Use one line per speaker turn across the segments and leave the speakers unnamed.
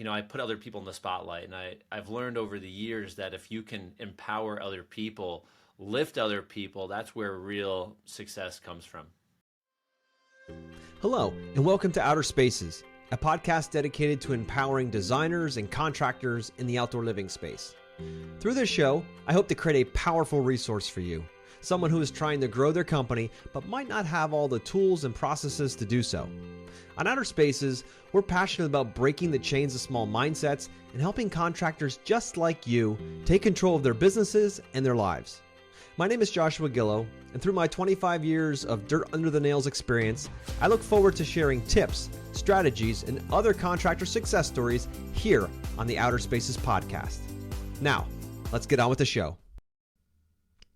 I put other people in the spotlight, and I've learned over the years that if you can empower other people, lift other people, that's where real success comes from.
Hello, and welcome to Outer Spaces, a podcast dedicated to empowering designers and contractors in the outdoor living space. Through this show, I hope to create a powerful resource for you, someone who is trying to grow their company but might not have all the tools and processes to do so. On Outer Spaces, we're passionate about breaking the chains of small mindsets and helping contractors just like you take control of their businesses and their lives. My name is Joshua Gillow, and through my 25 years of dirt under the nails experience, I look forward to sharing tips, strategies, and other contractor success stories here on the Outer Spaces podcast. Now, let's get on with the show.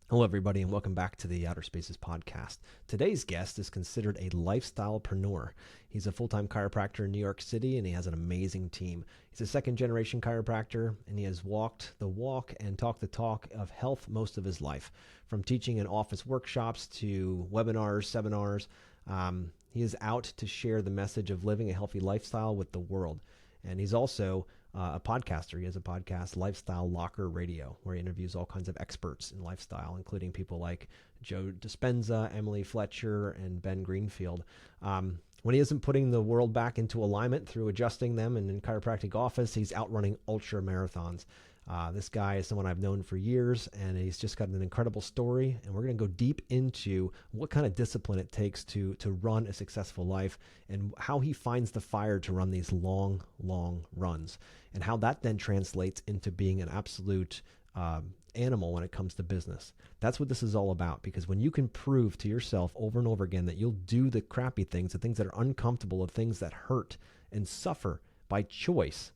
Hello, everybody, and welcome back to the Outer Spaces podcast. Today's guest is considered a lifestylepreneur. He's a full-time chiropractor in New York City, and he has an amazing team. He's a second-generation chiropractor, and he has walked the walk and talked the talk of health most of his life, from teaching in office workshops to webinars, seminars. He is out to share the message of living a healthy lifestyle with the world. And he's also a podcaster. He has a podcast, Lifestyle Locker Radio, where he interviews all kinds of experts in lifestyle, including people like Joe Dispenza, Emily Fletcher, and Ben Greenfield. When he isn't putting the world back into alignment through adjusting them and in chiropractic office, he's out running ultra marathons. This guy is someone I've known for years, and he's just got an incredible story. And we're going to go deep into what kind of discipline it takes to run a successful life, and how he finds the fire to run these long, long runs, and how that then translates into being an absolute animal when it comes to business. That's what this is all about, because when you can prove to yourself over and over again that you'll do the crappy things, the things that are uncomfortable, the things that hurt and suffer by choice,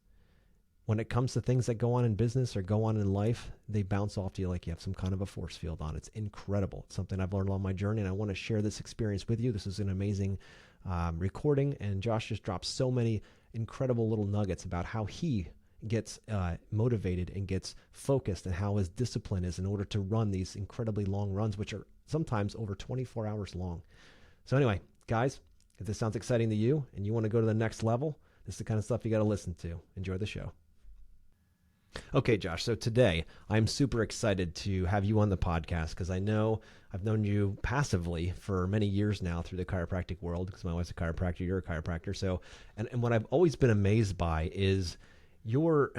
when it comes to things that go on in business or go on in life, they bounce off to you like you have some kind of a force field on. It's incredible. It's something I've learned along my journey, and I want to share this experience with you. This is an amazing recording, and Josh just dropped so many incredible little nuggets about how he gets motivated and gets focused, and how his discipline is in order to run these incredibly long runs, which are sometimes over 24 hours long. So anyway, guys, if this sounds exciting to you and you want to go to the next level, this is the kind of stuff you got to listen to. Enjoy the show. Okay, Josh, so today I'm super excited to have you on the podcast, because I know I've known you passively for many years now through the chiropractic world, because my wife's a chiropractor, you're a chiropractor. So, and what I've always been amazed by is your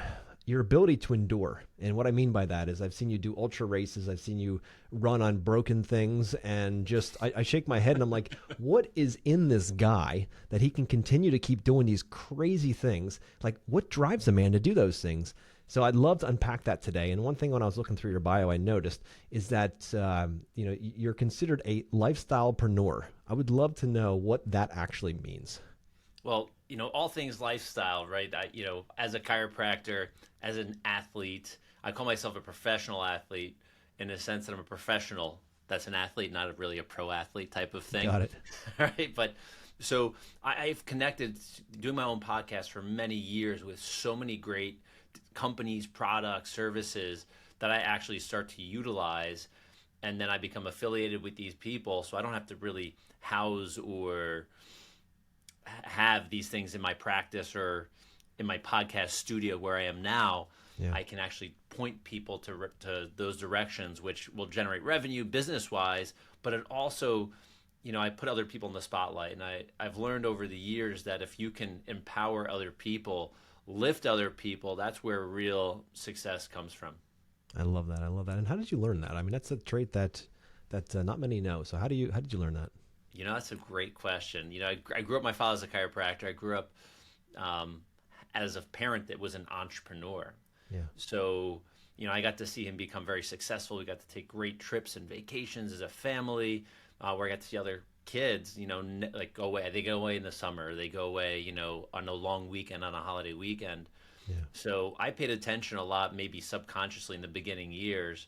ability to endure. And what I mean by that is I've seen you do ultra races, I've seen you run on broken things, and just I shake my head and I'm like, what is in this guy that he can continue to keep doing these crazy things? Like, what drives a man to do those things? So I'd love to unpack that today. And one thing when I was looking through your bio, I noticed is that you're considered a lifestylepreneur. I would love to know what that actually means.
Well, all things lifestyle, right? As a chiropractor, as an athlete, I call myself a professional athlete in the sense that I'm a professional that's an athlete, not really a pro athlete type of thing.
Got it.
Right? But so I've connected doing my own podcast for many years with so many great companies, products, services that I actually start to utilize, and then I become affiliated with these people, so I don't have to really house or have these things in my practice or in my podcast studio where I am now.
Yeah.
I can actually point people to those directions, which will generate revenue business-wise, but it also, I put other people in the spotlight, and I've learned over the years that if you can empower other people, lift other people, that's where real success comes from.
I love that. And how did you learn that? I mean, that's a trait that not many know. So how did you learn that?
That's a great question. I grew up, my father's a chiropractor. I grew up as a parent that was an entrepreneur.
Yeah.
So, I got to see him become very successful. We got to take great trips and vacations as a family, where I got to see other kids, like go away. They go away in the summer. They go away, on a long weekend, on a holiday weekend.
Yeah.
So I paid attention a lot, maybe subconsciously in the beginning years.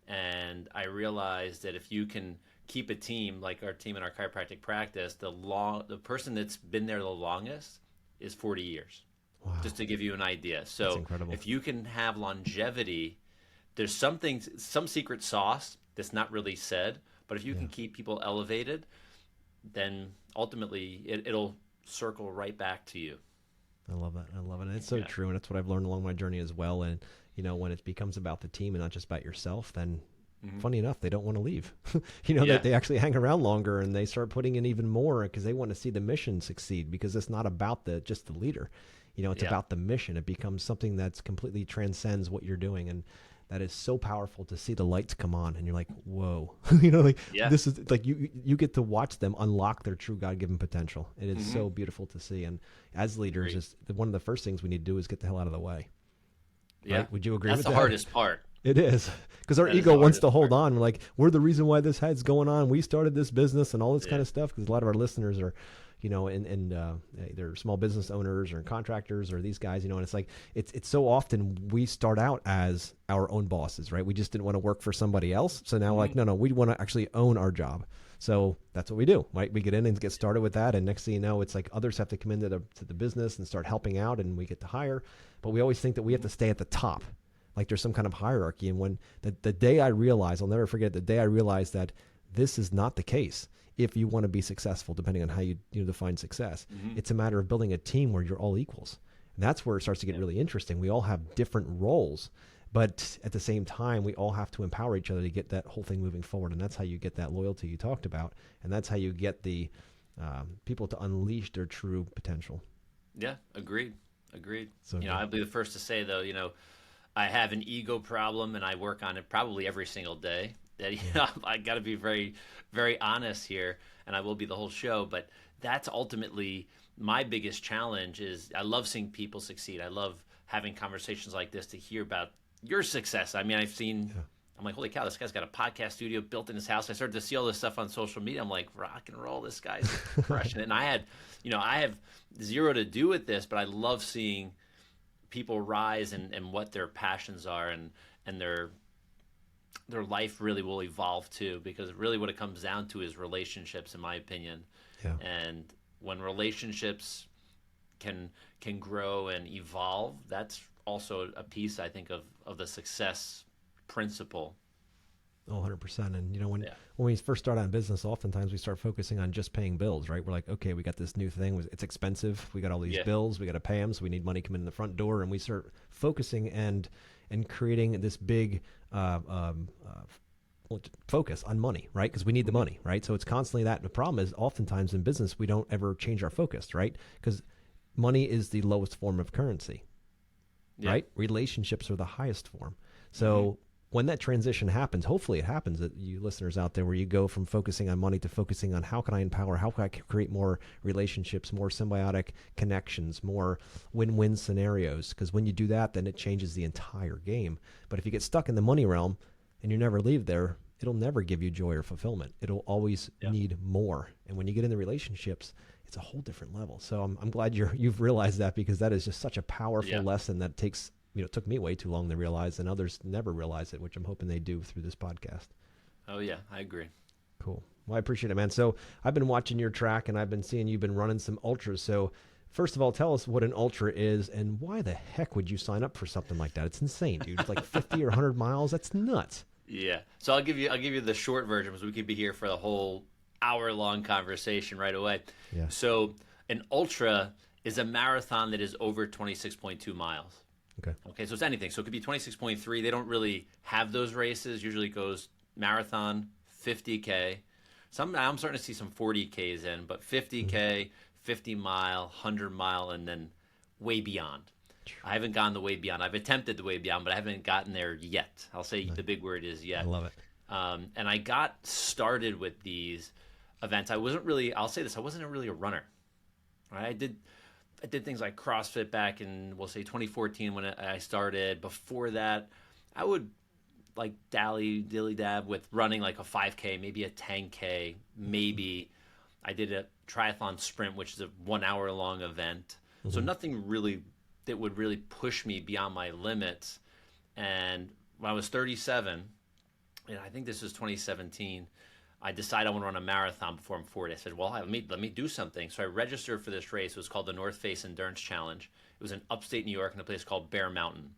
And I realized that if you can keep a team, like our team in our chiropractic practice, the person that's been there the longest is 40 years.
Wow.
Just to give you an idea. So if you can have longevity, there's some secret sauce that's not really said, but if you can keep people elevated, then ultimately it'll circle right back to you.
I love that. I love it. And it's so
Yeah.
true. And that's what I've learned along my journey as well. And, when it becomes about the team and not just about yourself, then funny enough, they don't want to leave.
Yeah.
They actually hang around longer and they start putting in even more because they want to see the mission succeed, because it's not about just the leader. It's
Yeah.
about the mission. It becomes something that's completely transcends what you're doing. And that is so powerful to see the lights come on and you're like, whoa,
Yeah.
this is like you get to watch them unlock their true God-given potential. It is so beautiful to see. And as leaders,
Great.
one of the first things we need to do is get the hell out of the way.
Yeah.
Right? Would you agree
That's
with
the
that?
hardest part.
It is, because our
That is
ego
the
wants to
hardest
hold
part.
on. We're like, we're the reason why this head's going on. We started this business and all this kind
Yeah.
of stuff. Because a lot of our listeners are, they're small business owners or contractors or these guys, and it's like, it's so often we start out as our own bosses, right? We just didn't want to work for somebody else. So now like, no, we want to actually own our job. So that's what we do, right? We get in and get started with that. And next thing you know, it's like others have to come into the business and start helping out, and we get to hire. But we always think that we have to stay at the top. Like there's some kind of hierarchy. And when the day I realized, I'll never forget the day I realized that this is not the case. If you want to be successful, depending on how you define success, it's a matter of building a team where you're all equals. And that's where it starts to get really interesting. We all have different roles, but at the same time, we all have to empower each other to get that whole thing moving forward. And that's how you get that loyalty you talked about. And that's how you get the people to unleash their true potential.
Yeah. Agreed.
So
I'd be the first to say though, I have an ego problem and I work on it probably every single day. That I got to be very, very honest here, and I will be the whole show. But that's ultimately my biggest challenge. Is I love seeing people succeed. I love having conversations like this to hear about your success. I mean, I've seen. Yeah. I'm like, holy cow, this guy's got a podcast studio built in his house. I started to see all this stuff on social media. I'm like, rock and roll, this guy's crushing it. And I have zero to do with this, but I love seeing people rise and what their passions are and their life really will evolve too, because really what it comes down to is relationships, in my opinion.
Yeah.
And when relationships can grow and evolve, that's also a piece, I think, of the success principle.
Oh, 100%. And when we first start out in business, oftentimes we start focusing on just paying bills, right? We're like, okay, we got this new thing. It's expensive. We got all these bills. We got to pay them. So we need money coming in the front door. And we start focusing and creating this big focus on money, right? Because we need the money, right? So it's constantly that. The problem is oftentimes in business, we don't ever change our focus, right? Because money is the lowest form of currency, right? Relationships are the highest form. So when that transition happens, hopefully it happens, that you listeners out there, where you go from focusing on money to focusing on how can I empower, how can I create more relationships, more symbiotic connections, more win-win scenarios. Because when you do that, then it changes the entire game. But if you get stuck in the money realm and you never leave there, it'll never give you joy or fulfillment. It'll always need more. And when you get into relationships, it's a whole different level. So I'm glad you've realized that, because that is just such a powerful lesson that takes, it took me way too long to realize, and others never realize it, which I'm hoping they do through this podcast.
Oh yeah, I agree.
Cool. Well, I appreciate it, man. So I've been watching your track and I've been seeing you've been running some ultras. So first of all, tell us what an ultra is and why the heck would you sign up for something like that? It's insane, dude. It's like 50 or 100 miles. That's nuts.
Yeah. So I'll give you the short version, because we could be here for the whole hour-long conversation right away.
Yeah.
So an ultra is a marathon that is over 26.2 miles. Okay, so it's anything. So it could be 26.3. They don't really have those races. Usually it goes marathon, 50K. I'm starting to see some 40Ks in, but 50K, 50 mile, 100 mile, and then way beyond. I haven't gone the way beyond. I've attempted the way beyond, but I haven't gotten there yet. I'll say the big word is yet.
I love it.
And I got started with these events. I'll say this, I wasn't really a runner. Right? I did things like CrossFit back in, we'll say 2014 when I started. Before that, I would like dilly-dab with running like a 5K, maybe a 10K, maybe. I did a triathlon sprint, which is a 1 hour long event. So nothing really that would really push me beyond my limits. And when I was 37, and I think this was 2017, I decided I want to run a marathon before I'm 40. I said, well, let me do something. So I registered for this race. It was called the North Face Endurance Challenge. It was in upstate New York in a place called Bear Mountain.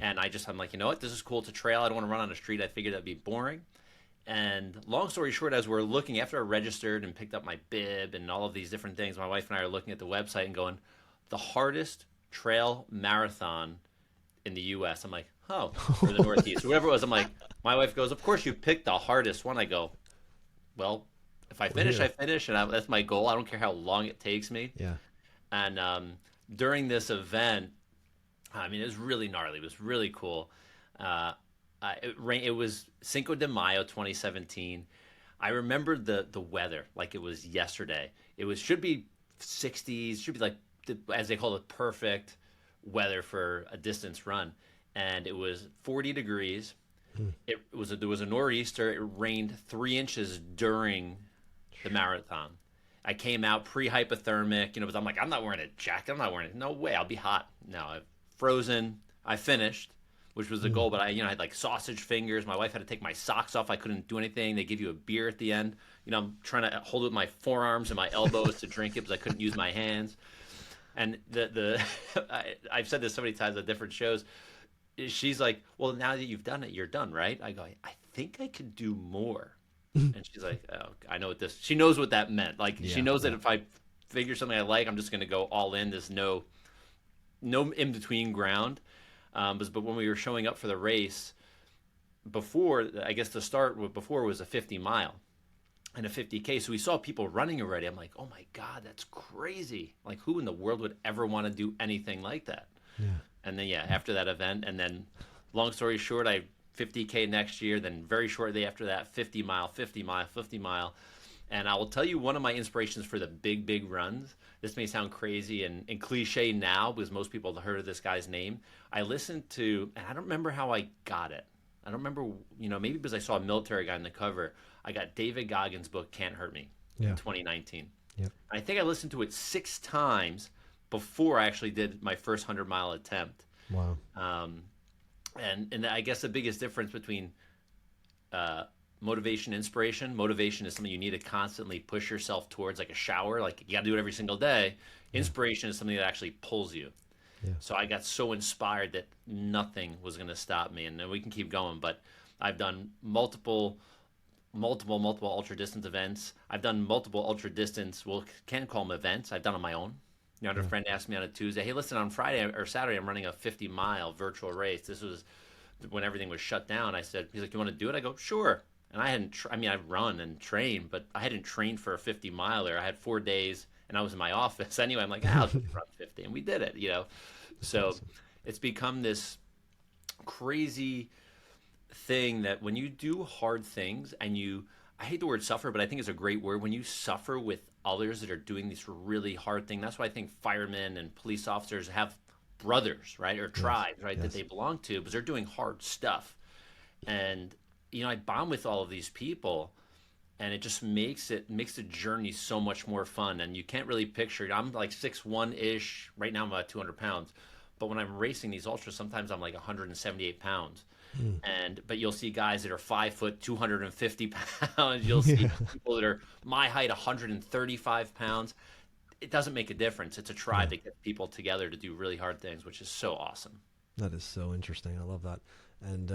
And I'm like, you know what? This is cool. It's a trail. I don't want to run on a street. I figured that'd be boring. And long story short, as we're looking, after I registered and picked up my bib and all of these different things, my wife and I are looking at the website and going, the hardest trail marathon in the U.S. I'm like, oh, or the Northeast, or whatever it was. I'm like, my wife goes, of course you picked the hardest one. I go, well, if I finish,
Yeah.
I finish, and that's my goal. I don't care how long it takes me.
Yeah.
And during this event, I mean, it was really gnarly. It was really cool. Uh, it was Cinco de Mayo 2017. I remember the weather like it was yesterday. Should be 60s, should be like as they call it, perfect weather for a distance run. And it was 40 degrees. There was a nor'easter. It rained 3 inches during the marathon. I came out pre-hypothermic, but I'm like, I'm not wearing a jacket. I'm not wearing it. No way, I'll be hot. No, I frozen. I finished, which was the goal. But I had like sausage fingers. My wife had to take my socks off. I couldn't do anything. They give you a beer at the end. I'm trying to hold it with my forearms and my elbows to drink it because I couldn't use my hands. And I've said this so many times at different shows. She's like, well, now that you've done it, you're done, right? I go, I think I could do more. And she's like, oh, I know what this. She knows what that meant. Like, she knows that if I figure something I like, I'm just going to go all in. There's no in between ground. But when we were showing up for the race, before, I guess the start before was a 50 mile and a 50K. So we saw people running already. I'm like, oh my God, that's crazy. Like, who in the world would ever want to do anything like that?
Yeah.
And then, after that event, and then long story short, 50K next year, then very shortly after that, 50 mile. And I will tell you one of my inspirations for the big runs. This may sound crazy and cliche now because most people have heard of this guy's name. I listened to, and I don't remember how I got it. I don't remember, maybe because I saw a military guy on the cover. I got David Goggins' book, Can't Hurt Me, in 2019.
Yep.
I think I listened to it 6 times before I actually did my first 100-mile attempt.
Wow.
And I guess the biggest difference between motivation, inspiration. Motivation is something you need to constantly push yourself towards, like a shower. Like, you got to do it every single day. Inspiration is something that actually pulls you.
Yeah.
So I got so inspired that nothing was going to stop me. And then we can keep going. But I've done multiple ultra distance events. I've done multiple ultra distance. Well, can't call them events. I've done on my own. A friend asked me on a Tuesday, hey, listen, on Friday or Saturday, I'm running a 50-mile virtual race. This was when everything was shut down. I said, he's like, you want to do it? I go, sure. And I hadn't, I've run and trained, but I hadn't trained for a 50-miler. I had 4 days, and I was in my office. Anyway, I'm like, I'll just run 50. And we did it, So awesome. It's become this crazy thing that when you do hard things and I hate the word suffer, but I think it's a great word. When you suffer with others that are doing this really hard thing, that's why I think firemen and police officers have brothers, right? Or tribes, right? Yes. That they belong to, because they're doing hard stuff. And, I bond with all of these people, and it just makes the journey so much more fun. And you can't really picture it. I'm like 6'1"-ish. Right now I'm about 200 pounds. But when I'm racing these ultras, sometimes I'm like 178 pounds. But you'll see guys that are 5 foot, 250 pounds. You'll see people that are my height, 135 pounds. It doesn't make a difference. It's a tribe that gets people together to do really hard things, which is so awesome.
That is so interesting. I love that. And,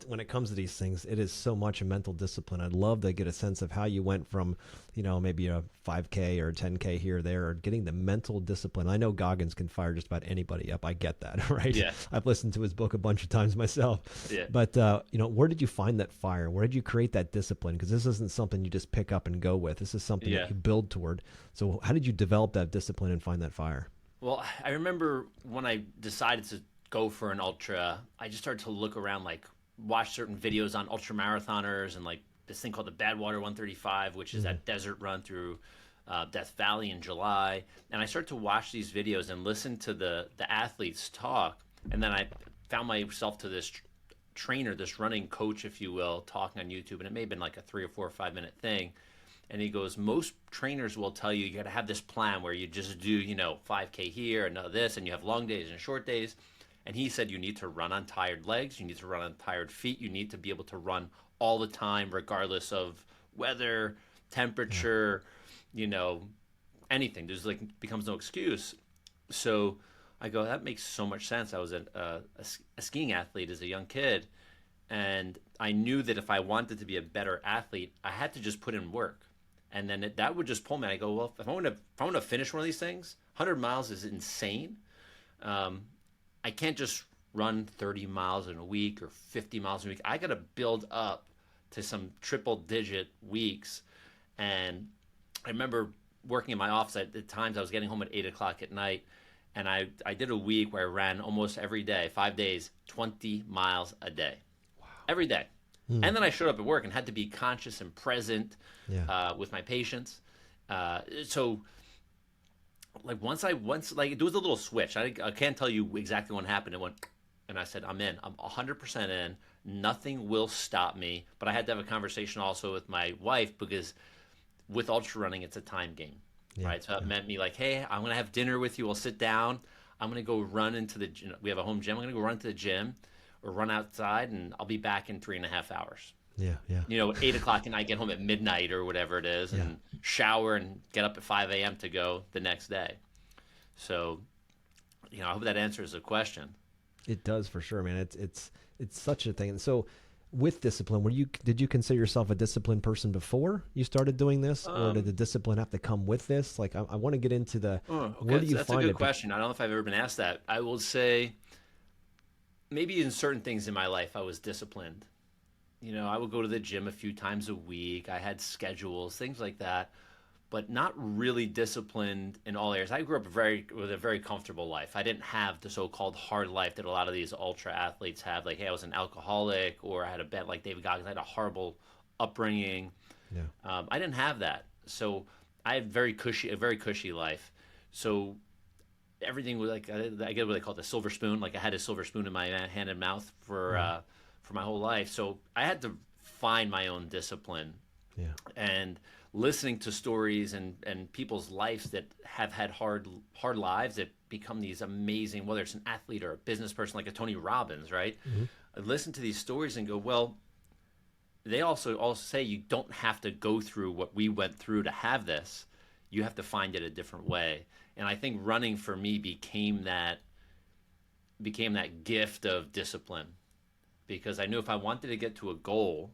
when it comes to these things, it is so much a mental discipline. I'd love to get a sense of how you went from, maybe a 5K or a 10K here or there, or getting the mental discipline. I know Goggins can fire just about anybody up. I get that, right?
Yeah.
I've listened to his book a bunch of times myself.
Yeah.
But, where did you find that fire? Where did you create that discipline? Because this isn't something you just pick up and go with. This is something that you build toward. So how did you develop that discipline and find that fire?
Well, I remember when I decided to go for an ultra, I just started to look around, like watch certain videos on ultra marathoners, and like this thing called the Badwater 135, which is that desert run through Death Valley in July. And I started to watch these videos and listen to the athletes talk. And then I found myself to this trainer, this running coach, if you will, talking on YouTube. And it may have been like a 3 or 4 or 5 minute thing. And he goes, most trainers will tell you got to have this plan where you just do, 5K here and this, and you have long days and short days. And he said you need to run on tired legs, you need to run on tired feet, you need to be able to run all the time regardless of weather, temperature, anything. There's becomes no excuse. So I go, that makes so much sense. I was a skiing athlete as a young kid, and I knew that if I wanted to be a better athlete, I had to just put in work. And then that would just pull me. I go, well, if I want to finish one of these things, 100 miles is insane. I can't just run 30 miles in a week or 50 miles in a week. I got to build up to some triple digit weeks. And I remember working in my office at the times I was getting home at 8 o'clock at night. And I did a week where I ran almost every day, 5 days, 20 miles a day, every day. And then I showed up at work and had to be conscious and present with my patients. So like once like there was a little switch. I can't tell you exactly what happened. It went, and I said, I'm in. I'm 100% in. Nothing will stop me. But I had to have a conversation also with my wife, because with ultra running, it's a time game, right? So it meant me like, hey, I'm going to have dinner with you. We'll sit down. I'm going to go run into the gym. We have a home gym. I'm going to go run to the gym or run outside, and I'll be back in 3.5 hours.
Yeah.
You know, 8 o'clock, and I get home at midnight or whatever it is, and shower and get up at 5 a.m. to go the next day. So, you know, I hope that answers the question.
It does, for sure, man. It's such a thing. And so, with discipline, did you consider yourself a disciplined person before you started doing this, or did the discipline have to come with this? Like, I want to get into the where do you
that's
find it?
That's a good question. I don't know if I've ever been asked that. I will say, maybe in certain things in my life, I was disciplined. You know, I would go to the gym a few times a week. I had schedules, things like that, but not really disciplined in all areas. I grew up with a very comfortable life. I didn't have the so-called hard life that a lot of these ultra athletes have. Like, hey, I was an alcoholic, or I had a bed like David Goggins. I had a horrible upbringing. Yeah. I didn't have that. So I had a very cushy life. So everything was like, I get what they call it, the silver spoon. Like, I had a silver spoon in my hand and mouth for my whole life. So I had to find my own discipline. Yeah. And listening to stories and people's lives that have had hard lives that become these amazing, whether it's an athlete or a business person like a Tony Robbins, right? I listen to these stories and go, well, they also say you don't have to go through what we went through to have this. You have to find it a different way. And I think running for me became that gift of discipline, because I knew if I wanted to get to a goal,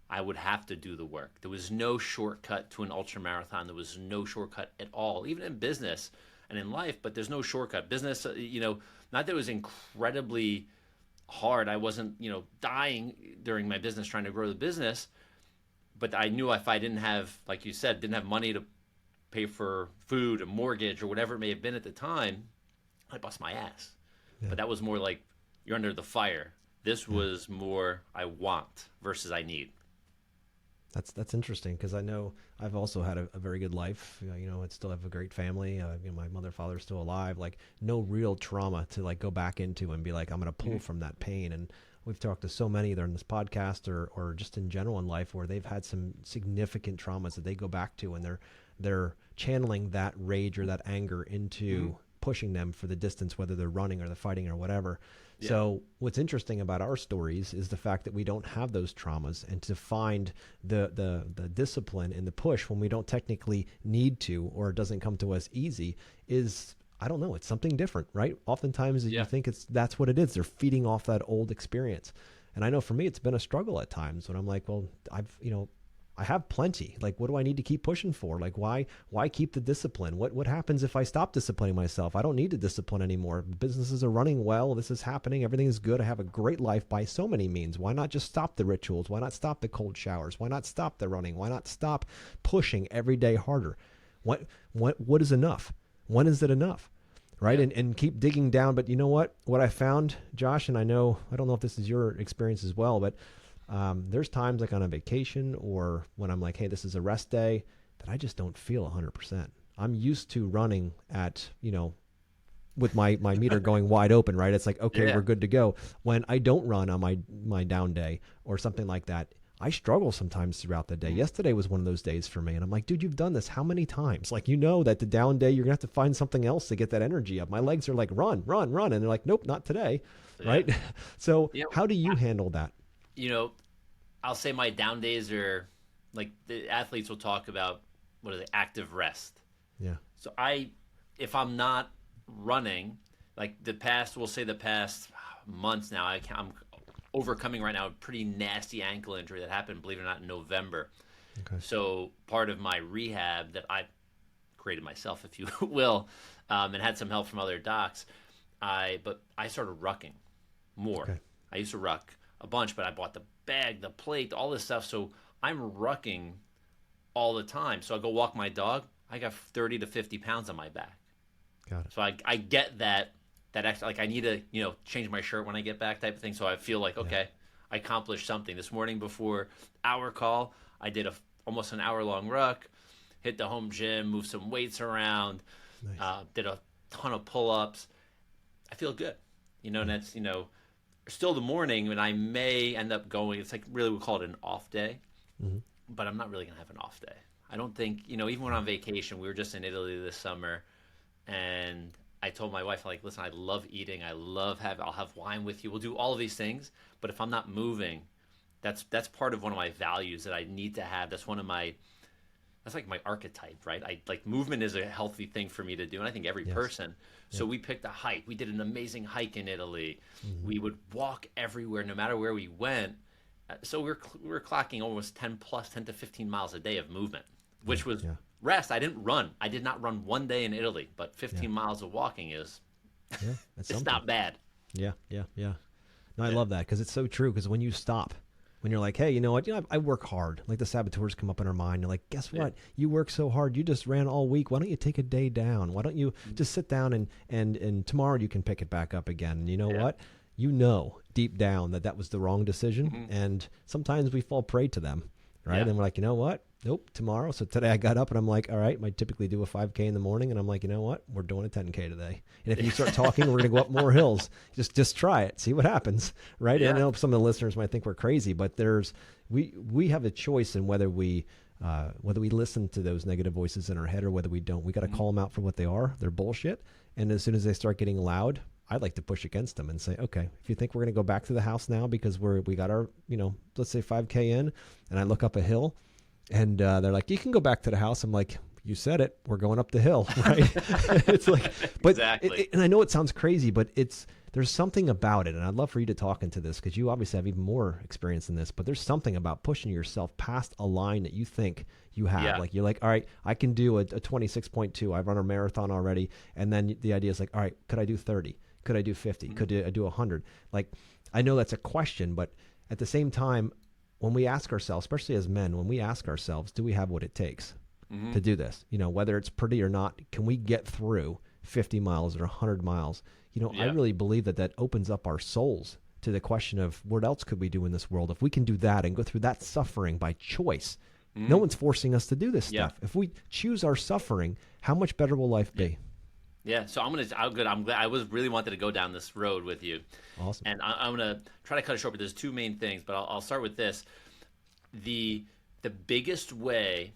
I would have to do the work. There was no shortcut to an ultra marathon. There was no shortcut at all, even in business and in life, but there's no shortcut. Business, you know, not that it was incredibly hard. I wasn't, you know, dying during my business trying to grow the business, but I knew if I didn't have, like you said, didn't have money to pay for food, a mortgage, or whatever it may have been at the time, I'd bust my ass. Yeah. But that was more like you're under the fire. This was more I want versus I need.
That's interesting, because I know I've also had a very good life. You know, I still have a great family. You know, my mother, father's still alive. Like, no real trauma to like go back into and be like, I'm going to pull from that pain. And we've talked to so many either in this podcast or just in general in life where they've had some significant traumas that they go back to, and they're channeling that rage or that anger into pushing them for the distance, whether they're running or they're fighting or whatever. Yeah. So what's interesting about our stories is the fact that we don't have those traumas, and to find the discipline and the push when we don't technically need to, or it doesn't come to us easy, is, I don't know, it's something different, right? Oftentimes you think that's what it is. They're feeding off that old experience. And I know for me, it's been a struggle at times when I'm like, well, I have plenty. Like, what do I need to keep pushing for? Like, why keep the discipline? What happens if I stop disciplining myself? I don't need to discipline anymore. Businesses are running well. This is happening. Everything is good. I have a great life by so many means. Why not just stop the rituals? Why not stop the cold showers? Why not stop the running? Why not stop pushing every day harder? What is enough? When is it enough? Right. Yeah. And keep digging down. But you know what I found, Josh, and I don't know if this is your experience as well, but there's times like on a vacation or when I'm like, hey, this is a rest day, that I just don't feel 100%. I'm used to running at, with my meter going wide open, right? It's like, okay, we're good to go. When I don't run on my down day or something like that, I struggle sometimes throughout the day. Yesterday was one of those days for me. And I'm like, dude, you've done this how many times? Like, that the down day, you're going to have to find something else to get that energy up. My legs are like, run. And they're like, nope, not today. Yeah. Right. So how do you handle that?
I'll say my down days are like the athletes will talk about, what are they, active rest. Yeah. So if I'm not running, like the past months now, I'm overcoming right now a pretty nasty ankle injury that happened, believe it or not, in November. Okay. So part of my rehab that I upgraded myself, if you will, and had some help from other docs. But I started rucking more.
Okay.
I used to ruck a bunch, but I bought the bag, the plate, all this stuff. So I'm rucking all the time. So I go walk my dog. I got 30 to 50 pounds on my back.
Got it.
So I get that extra, like I need to, change my shirt when I get back type of thing. So I feel like, okay, I accomplished something. This morning before our call, I did almost an hour-long ruck, hit the home gym, moved some weights around,
Nice.
did a ton of pull-ups. I feel good, and that's, still the morning, and I may end up going, it's like really we call it an off day, but I'm not really going to have an off day. I don't think, even when I'm on vacation, we were just in Italy this summer, and I told my wife, like, listen, I love eating. I'll have wine with you. We'll do all of these things, but if I'm not moving, that's part of one of my values that I need to have. That's like my archetype, right? Movement is a healthy thing for me to do, and I think every person. So we picked a hike. We did an amazing hike in Italy. We would walk everywhere, no matter where we went. So we were clocking almost 10 to 15 miles a day of movement, which was rest. I didn't run. I did not run one day in Italy, but 15 miles of walking is it's not bad.
Yeah. No, I love that because it's so true. Because when you stop, when you're like, hey, you know what? I work hard. Like the saboteurs come up in our mind. You're like, guess what? You work so hard. You just ran all week. Why don't you take a day down? Why don't you just sit down and tomorrow you can pick it back up again? And you know what? You know deep down that was the wrong decision. And sometimes we fall prey to them, right? And we're like, you know what? Nope, tomorrow. So today I got up and I'm like, all right, I typically do a 5K in the morning. And I'm like, you know what? We're doing a 10K today. And if you start talking, we're going to go up more hills. Just try it. See what happens, right? And I know some of the listeners might think we're crazy, but we have a choice in whether we listen to those negative voices in our head or whether we don't. We got to call them out for what they are. They're bullshit. And as soon as they start getting loud, I'd like to push against them and say, okay, if you think we're going to go back to the house now because we got our, let's say 5K in, and I look up a hill, and they're like, you can go back to the house. I'm like, you said it. We're going up the hill, right? It's like, but
exactly.
And I know it sounds crazy, but there's something about it. And I'd love for you to talk into this because you obviously have even more experience in this, but there's something about pushing yourself past a line that you think you have. Yeah. Like you're like, all right, I can do a 26.2. I've run a marathon already. And then the idea is like, all right, could I do 30? Could I do 50? Could I do 100? Like, I know that's a question, but at the same time, when we ask ourselves, especially as men, when we ask ourselves, do we have what it takes to do this? Whether it's pretty or not, can we get through 50 miles or 100 miles? I really believe that opens up our souls to the question of what else could we do in this world? If we can do that and go through that suffering by choice, no one's forcing us to do this stuff. If we choose our suffering, how much better will life be?
Yeah, so I'm glad I was really wanted to go down this road with you.
Awesome.
And I'm gonna try to cut it short, but there's two main things. But I'll start with this: the biggest way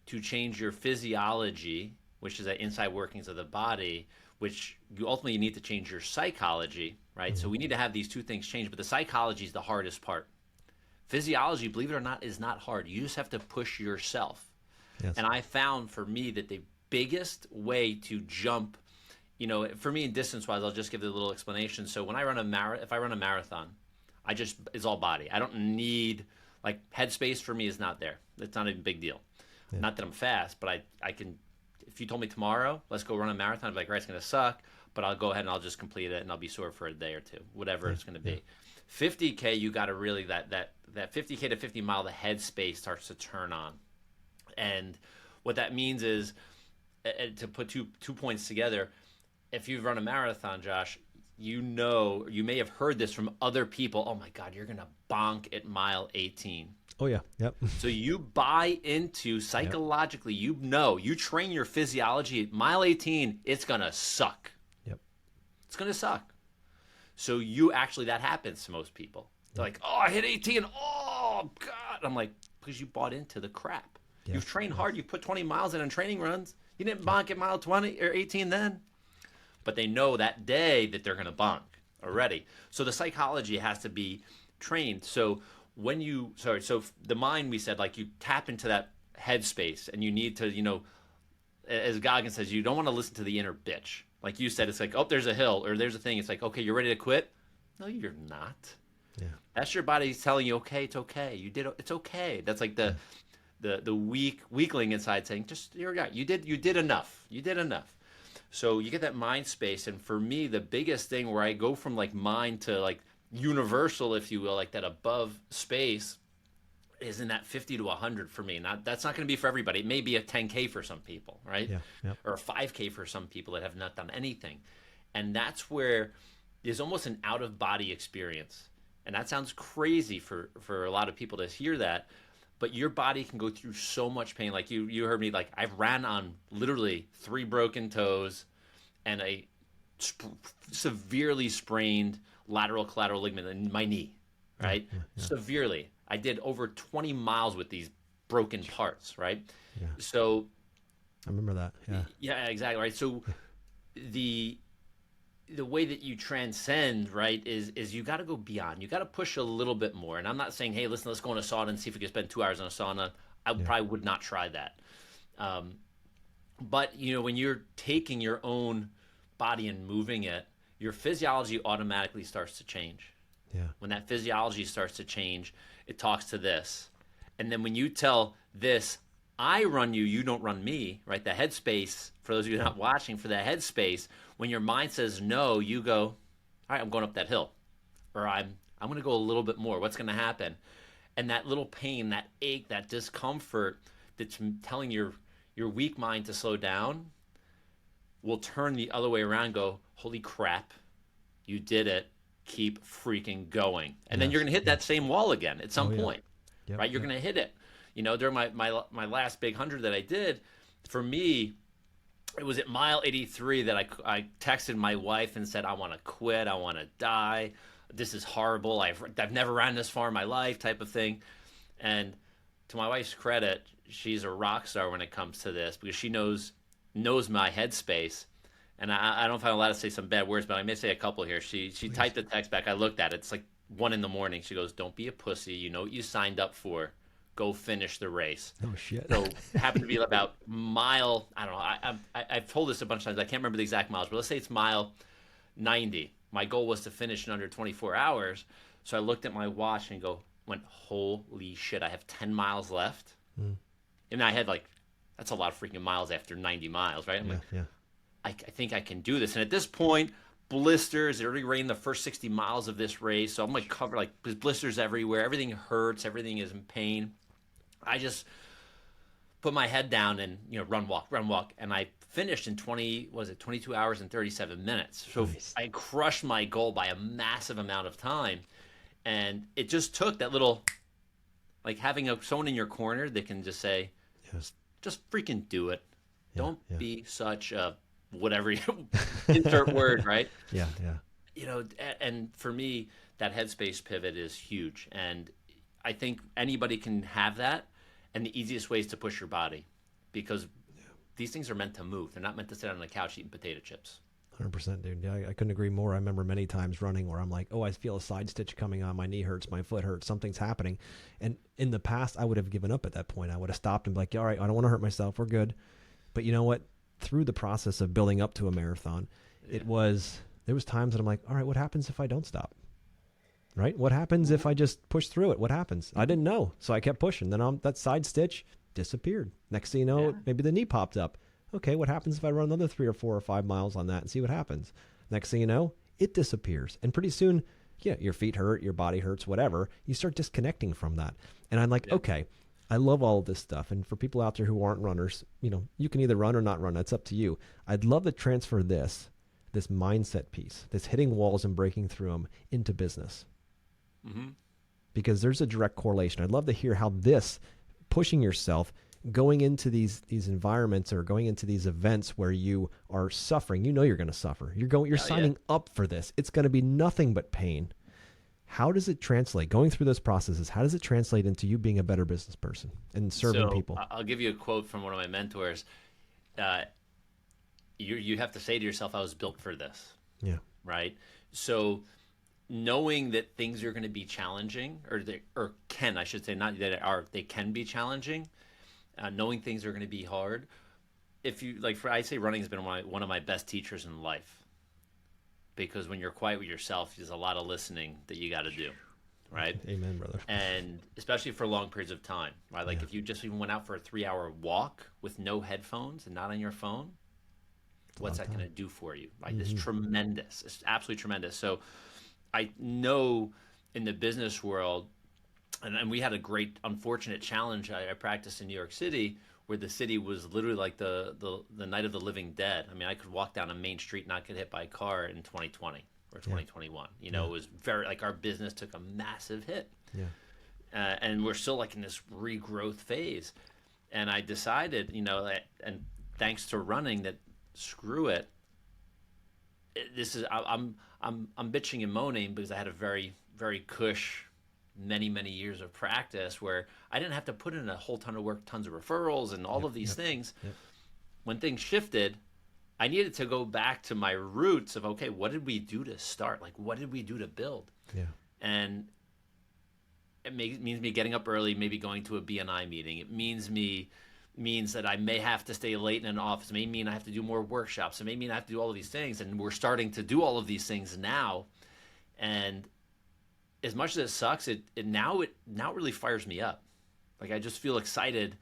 to change your physiology, which is the inside workings of the body, which you ultimately need to change your psychology, right? So we need to have these two things change, but the psychology is the hardest part. Physiology, believe it or not, is not hard. You just have to push yourself. Yes. And I found for me that the biggest way to jump, for me in distance-wise, I'll just give it a little explanation. So when I run if I run a marathon, it's all body. I don't need, headspace for me is not there. It's not a big deal. Yeah. Not that I'm fast, but I can, if you told me tomorrow, let's go run a marathon, I'd be like, right, it's going to suck, but I'll go ahead and I'll just complete it and I'll be sore for a day or two, whatever it's going to be. 50K, you got to really, that 50K to 50 mile, the headspace starts to turn on. And what that means is, to put two points together, if you've run a marathon, Josh, you may have heard this from other people. Oh my God, you're going to bonk at mile 18.
Oh yeah. Yep.
So you buy into psychologically, you train your physiology at mile 18, it's going to suck.
Yep.
It's going to suck. So that happens to most people. They're like, oh, I hit 18. Oh God. I'm like, because you bought into the crap. Yeah. You've trained hard. You've put 20 miles in on training runs. You didn't bonk at mile 20 or 18 then. But they know that day that they're going to bonk already. So the psychology has to be trained. So so the mind, we said, you tap into that headspace and you need to, as Goggins says, you don't want to listen to the inner bitch. Like you said, it's like, oh, there's a hill or there's a thing. It's like, okay, you're ready to quit? No, you're not. Yeah. That's your body telling you, okay, it's okay. You did, it's okay. That's like the weakling inside saying, just you're right, you did enough. You did enough. So you get that mind space. And for me, the biggest thing where I go from like mind to like universal, if you will, like that above space, is in that 50 to 100 for me. Not that's not going to be for everybody. It may be a 10K for some people, right?
Yeah, yeah.
Or a 5K for some people that have not done anything. And that's where there's almost an out of body experience. And that sounds crazy for a lot of people to hear that, but your body can go through so much pain. Like you heard me, like I've ran on literally 3 broken toes and a severely sprained lateral collateral ligament in my knee, right? Yeah. Severely. I did over 20 miles with these broken parts, right?
Yeah.
So
I remember that. Yeah.
Yeah, exactly, right? So the way that you transcend, right, is you got to go beyond. You got to push a little bit more. And I'm not saying, hey, listen, let's go in a sauna and see if we can spend 2 hours in a sauna. I probably would not try that. But, you know, when you're taking your own body and moving it, your physiology automatically starts to change.
Yeah.
When that physiology starts to change, it talks to this. And then when you tell this, I run you, you don't run me, right? The headspace, for those of you not watching, for the headspace, when your mind says no, you go, all right, I'm going up that hill. Or I'm going to go a little bit more. What's going to happen? And that little pain, that ache, that discomfort that's telling your weak mind to slow down will turn the other way around and go, holy crap, you did it. Keep freaking going. And then you're going to hit that same wall again at some point, right? You're going to hit it. You know, during my last big 100 that I did, for me, it was at mile 83 that I texted my wife and said, I want to quit. I want to die. This is horrible. I've never ran this far in my life, type of thing. And to my wife's credit, she's a rock star when it comes to this, because she knows my headspace. And I don't know if I'm allowed to say some bad words, but I may say a couple here. She typed the text back. I looked at it. It's like 1 a.m. She goes, don't be a pussy. You know what you signed up for. Go finish the race.
Oh, shit.
So happened to be about mile, I don't know. I've told this a bunch of times. I can't remember the exact miles, but let's say it's mile 90. My goal was to finish in under 24 hours. So I looked at my watch and went, holy shit, I have 10 miles left. And I had that's a lot of freaking miles after 90 miles, right? I think I can do this. And at this point, blisters, it already rained the first 60 miles of this race. So I'm covered, there's blisters everywhere. Everything hurts. Everything is in pain. I just put my head down and, run, walk. And I finished in 22 hours and 37 minutes. So nice. I crushed my goal by a massive amount of time. And it just took that little, having someone in your corner that can just say, just freaking do it. Don't be such a whatever insert word, right?
Yeah.
And for me, that headspace pivot is huge. And I think anybody can have that. And the easiest way is to push your body, because these things are meant to move. They're not meant to sit on the couch eating potato chips.
100%, dude. Yeah, I couldn't agree more. I remember many times running where I'm like, oh, I feel a side stitch coming on. My knee hurts. My foot hurts. Something's happening. And in the past, I would have given up at that point. I would have stopped and be like, all right, I don't want to hurt myself. We're good. But you know what? Through the process of building up to a marathon, there was times that I'm like, all right, what happens if I don't stop? Right? What happens if I just push through it? What happens? I didn't know. So I kept pushing. Then that side stitch disappeared. Next thing you know, maybe the knee popped up. Okay, what happens if I run another 3 or 4 or 5 miles on that and see what happens? Next thing you know, it disappears. And pretty soon, your feet hurt, your body hurts, whatever. You start disconnecting from that. And I'm like, okay, I love all of this stuff. And for people out there who aren't runners, you can either run or not run. That's up to you. I'd love to transfer this mindset piece, this hitting walls and breaking through them, into business. Mm-hmm. Because there's a direct correlation. I'd love to hear how this pushing yourself, going into these environments or going into these events where you are suffering, you're going to suffer. You're signing up for this. It's going to be nothing but pain. How does it translate? Going through those processes, how does it translate into you being a better business person and serving people?
I'll give you a quote from one of my mentors. You have to say to yourself, I was built for this. Yeah. Right? So knowing that things are going to be challenging, they can be challenging, knowing things are going to be hard. If you I say running has been one of my best teachers in life, because when you're quiet with yourself, there's a lot of listening that you got to do. right?
Amen, brother.
And especially for long periods of time, right? Like if you just even went out for a 3-hour walk with no headphones and not on your phone, what's that going to do for you? Right? It's tremendous. It's absolutely tremendous. So I know in the business world, and we had a great unfortunate challenge I practiced in New York City, where the city was literally like the night of the living dead. I mean, I could walk down a main street and not get hit by a car in 2020 or 2021. You know, it was very, like, our business took a massive hit. And we're still like in this regrowth phase. And I decided, you know, and thanks to running, that screw it. This is I'm bitching and moaning because I had a very, very cush many years of practice where I didn't have to put in a whole ton of work, tons of referrals and all of these things. When things shifted, I needed to go back to my roots of, okay, what did we do to start? Like, what did we do to build? And it means me getting up early, maybe going to a BNI meeting. It means that I may have to stay late in an office. It may mean I have to do more workshops. It may mean I have to do all of these things. And we're starting to do all of these things now. And as much as it sucks, it now really fires me up. Like, I just feel excited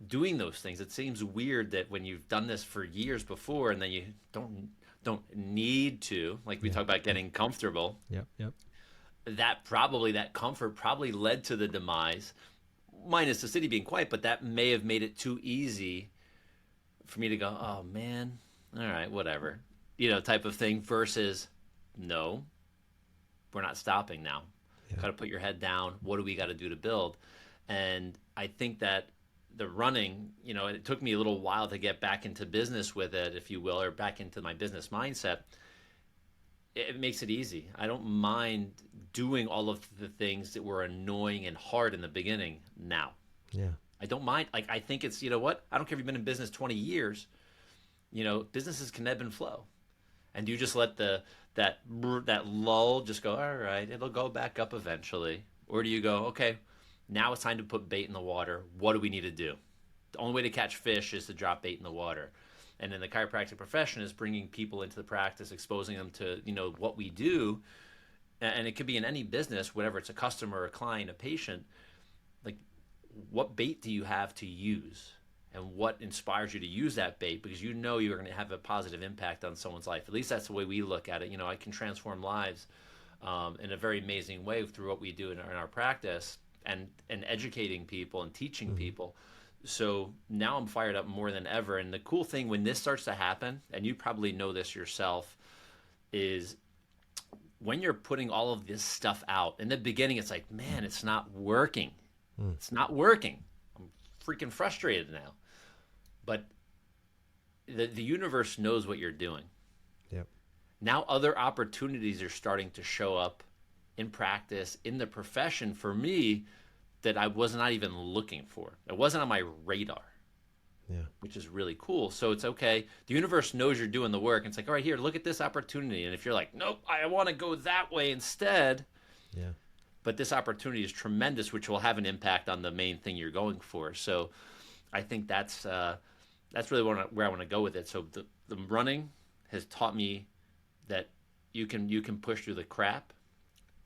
doing those things. It seems weird that when you've done this for years before and then you don't need to, like we talk about getting comfortable. That comfort probably led to the demise, minus the city being quiet, but that may have made it too easy for me to go, oh man, all right, whatever, you know, type of thing, versus no, we're not stopping now. Got to put your head down. What do we got to do to build? And I think that the running, you know, it took me a little while to get back into business with it, if you will, or back into my business mindset. It makes it easy. I don't mind doing all of the things that were annoying and hard in the beginning now. I don't mind. Like, I think it's, you know what? I don't care if you've been in business 20 years. You know, businesses can ebb and flow. And you just let that lull just go, all right, it'll go back up eventually. Or do you go, okay, now it's time to put bait in the water. What do we need to do? The only way to catch fish is to drop bait in the water. And in the chiropractic profession is bringing people into the practice, exposing them to, you know, what we do. And it could be in any business, whatever it's a customer, a client, a patient. Like, what bait do you have to use? And what inspires you to use that bait? Because you know you're going to have a positive impact on someone's life. At least that's the way we look at it. You know, I can transform lives in a very amazing way through what we do in our practice, and educating people and teaching people. So now I'm fired up more than ever. And the cool thing when this starts to happen, and you probably know this yourself, is when you're putting all of this stuff out, in the beginning, it's like, man, it's not working. It's not working. I'm freaking frustrated now. But the universe knows what you're doing. Now other opportunities are starting to show up in practice, in the profession for me, that I was not even looking for. It wasn't on my radar, which is really cool. So it's okay. The universe knows you're doing the work. And it's like, all right, here, look at this opportunity. And if you're like, nope, I want to go that way instead. But this opportunity is tremendous, which will have an impact on the main thing you're going for. So I think that's really where I want to go with it. So the running has taught me that you can push through the crap.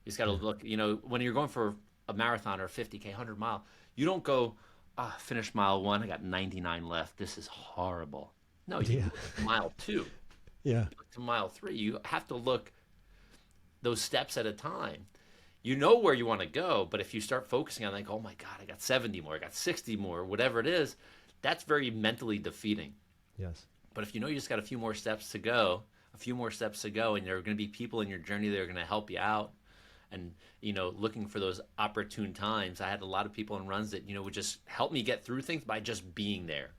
You just got to look, you know, when you're going for a marathon or a 50K, 100 mile, you don't go, finish mile 1, I got 99 left. This is horrible. No, you look to mile 2. Look to mile 3. You have to look those steps at a time. You know where you want to go, but if you start focusing on, like, oh my God, I got 70 more, I got 60 more, whatever it is, that's very mentally defeating. But if you know you just got a few more steps to go, and there are going to be people in your journey that are going to help you out, and, you know, looking for those opportune times. I had a lot of people in runs that, you know, would just help me get through things by just being there.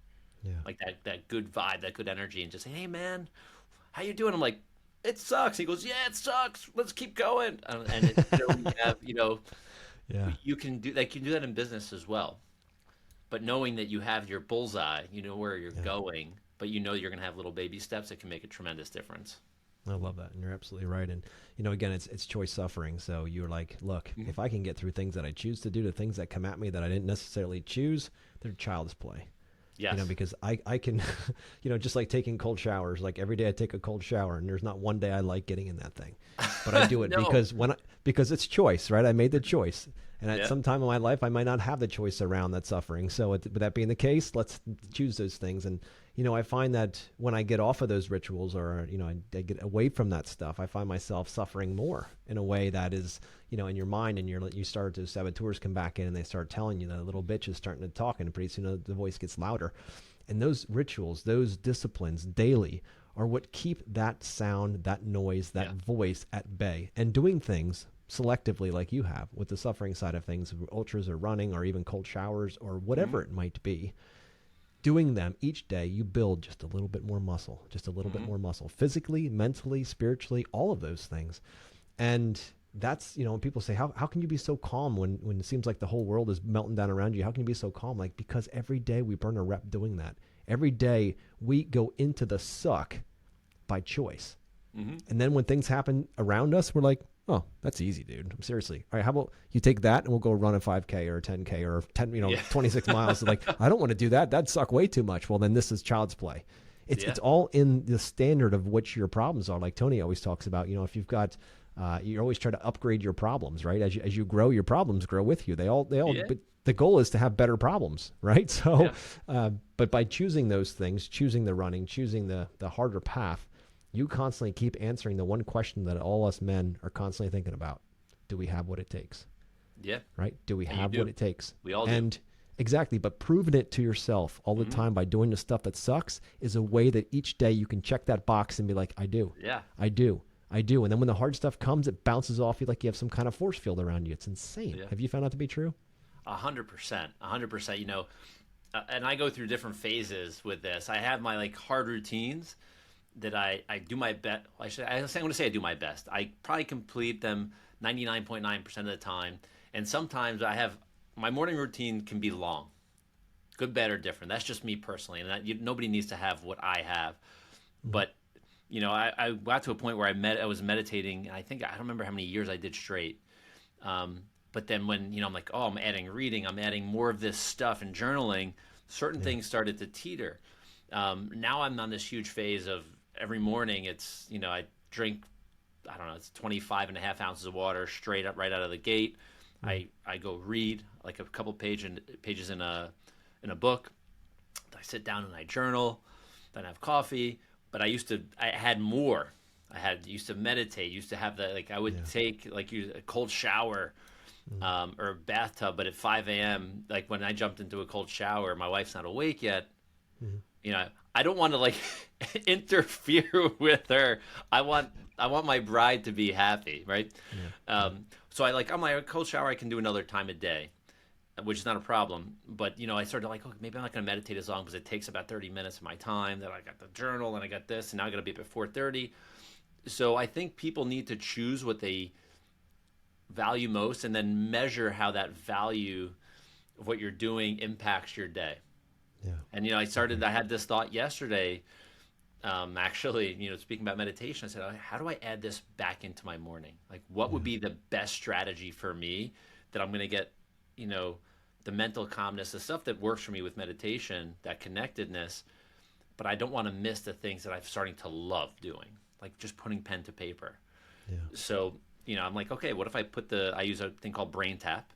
Like that good vibe, that good energy, and just say, hey man, how you doing? I'm like, it sucks. He goes, yeah, it sucks. Let's keep going. And we have, you know, you can do that. You can do that in business as well. But knowing that you have your bullseye, you know where you're going, but you know you're going to have little baby steps that can make a tremendous difference.
I love that. And you're absolutely right. And, you know, again, it's choice suffering. So you're like, look, if I can get through things that I choose to do to things that come at me that I didn't necessarily choose, they're child's play. You know, because I can, you know, just like taking cold showers, like every day I take a cold shower and there's not one day I like getting in that thing. but I do it
No.
because it's choice, right? I made the choice. And at
Yeah.
some time in my life, I might not have the choice around that suffering. So with that being the case, let's choose those things. And, I find that when I get off of those rituals or, I get away from that stuff, I find myself suffering more in a way that is, in your mind, and you start to saboteurs come back in and they start telling you that a little bitch is starting to talk, and pretty soon the voice gets louder. And those rituals, those disciplines daily are what keep that sound, that noise, that voice at bay, and doing things selectively like you have with the suffering side of things, ultras or running or even cold showers or whatever it might be. Doing them each day, you build just a little bit more muscle, bit more muscle, physically, mentally, spiritually, all of those things. And that's, when people say, how can you be so calm when it seems like the whole world is melting down around you? How can you be so calm? Like, because every day we burn a rep doing that. Every day we go into the suck by choice. And then when things happen around us, we're like, oh, that's easy, dude. Seriously. All right, how about you take that and we'll go run a 5K or a 10K or 26 miles. Like, I don't want to do that. That'd suck way too much. Well, then this is child's play. It's all in the standard of which your problems are. Like Tony always talks about, if you've got, you always try to upgrade your problems, right? As you grow, your problems grow with you. They all, but the goal is to have better problems, right? So, but by choosing those things, choosing the running, choosing the harder path, you constantly keep answering the one question that all us men are constantly thinking about. Do we have what it takes?
Yeah.
Right? Do we have what it takes?
We all do.
And exactly, but proving it to yourself all the time by doing the stuff that sucks is a way that each day you can check that box and be like, I do.
Yeah.
I do. I do. And then when the hard stuff comes, it bounces off you like you have some kind of force field around you. It's insane.
Yeah.
Have you found that to be true?
100%. 100%. And I go through different phases with this. I have my hard routines that I do my best. I'm going to say I do my best. I probably complete them 99.9% of the time. And sometimes my morning routine can be long. Good, bad, or different. That's just me personally. And nobody needs to have what I have. But, I got to a point where I was meditating. I don't remember how many years I did straight. But then when, I'm like, oh, I'm adding reading. I'm adding more of this stuff and journaling. Certain things started to teeter. Now I'm on this huge phase of every morning it's, I drink, it's 25 and a half ounces of water straight up right out of the gate. I go read like a couple pages in a book. I sit down and I journal, then I have coffee. But I had more. Used to meditate, used to have I would take a cold shower or a bathtub, but at 5 a.m., when I jumped into a cold shower, my wife's not awake yet. I don't want to interfere with her. I want my bride to be happy, right? So I'm like, a cold shower I can do another time a day, which is not a problem. But I started maybe I'm not going to meditate as long because it takes about 30 minutes of my time. Then I got the journal and I got this, and now I got to be up at 4:30. So I think people need to choose what they value most and then measure how that value of what you're doing impacts your day.
Yeah.
And, I had this thought yesterday, actually, speaking about meditation, I said, how do I add this back into my morning? What would be the best strategy for me that I'm going to get, the mental calmness, the stuff that works for me with meditation, that connectedness, but I don't want to miss the things that I'm starting to love doing, like just putting pen to paper.
Yeah.
So, I'm like, okay, what if I use a thing called Brain Tap,